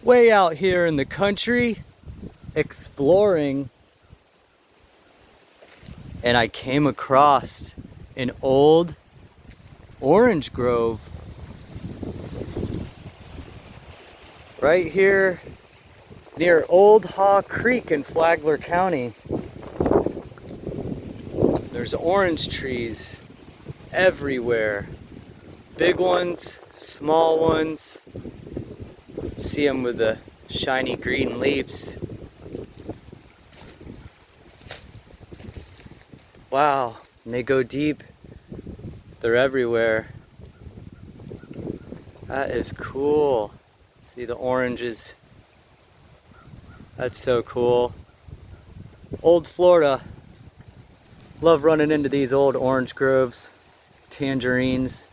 way out here in the country exploring, and I came across an old orange grove right here near Old Haw Creek in Flagler County. There's orange trees everywhere. Big ones, small ones. See them with the shiny green leaves. Wow, and they go deep. They're everywhere. That is cool. See the oranges. That's so cool. Old Florida. Love running into these old orange groves, tangerines.